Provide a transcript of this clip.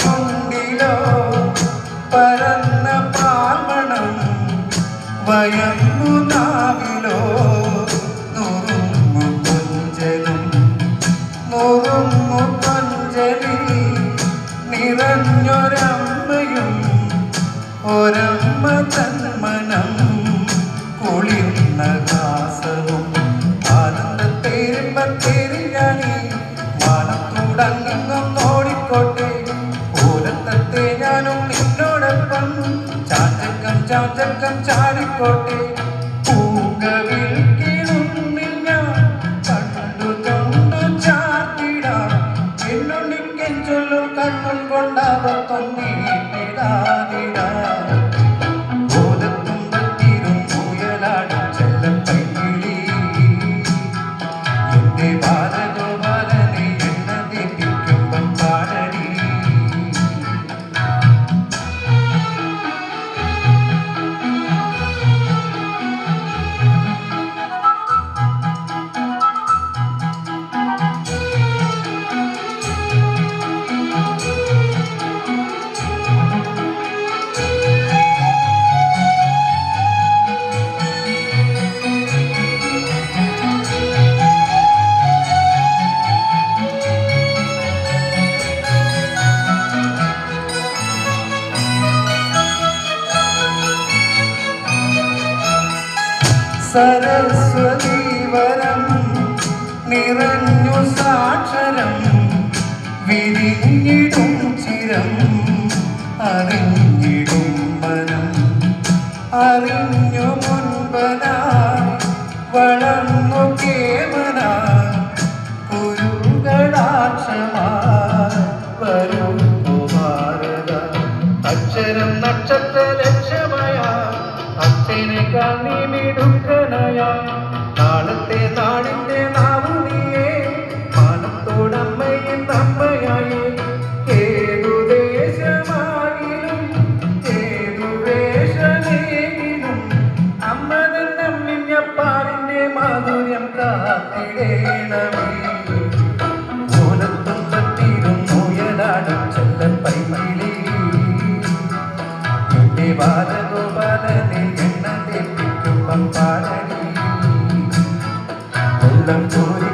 ചുണ്ടിലോ പരന്ന പാർമണം വയമ്പു നാവിലോ നുറുങ്ങു കൊഞ്ചലും നുറുങ്ങു കൊഞ്ചലി നിറഞ്ഞൊരമ്മയും ഒരമ്മ തന്മനം കുളിർന്ന ദാസവും ആനന്ദത്തേരിമ്പത്തേരിയാണി മാനത്തൂടങ്ങും ഓടിക്കോട്ടെ ഓരത്തത്തെ ഞാനും നിന്നോടൊപ്പം ചാച്ചക്കം ചാച്ചക്കം ചാടിക്കോട്ടെ പൂങ്കവിൽ കിളുന്നിൽ ഞാൻ കണ്ടു തൊണ്ടു ചാത്തിടാം എന്നുണ്ണിക്കൻ ചൊല്ലും കണ്ണും കൊണ്ടാവത്തൊന്നീടാതിടാ സരസ്വതീവരം നിറഞ്ഞു സാക്ഷരം വിരിഞ്ഞിടും ചിരം അറിഞ്ഞിടും മനം അറിഞ്ഞു മുൻപനായി വളർന്നു കേവനായി കുരുകളാക്ഷമായി വരും ഭാരത അക്ഷരം നക്ഷത്ര ലക്ഷ്യമായ അച്ഛനേക്കാൾ നീ മിടുക്കനായ നാളത്തെ നാടിന്റെ നാവുനിയെ മാനത്തോടമ്മയും അമ്മയായി ഏതു ദേശമാകിലും ഏതു വേഷമേകിലും അമ്മ നമ്മിഞ്ഞപ്പാറിന്റെ മാധുര്യം കാത്തിടേണമേ ഓലത്തുമ്പത്തിരും നോയലാടും ചെല്ലൻ പൈമയിലേ എന്റെ ബാലഗോപാലനെ എണ്ണ തെറ്റിക്കും പാടടി കൊല്ലം കോരി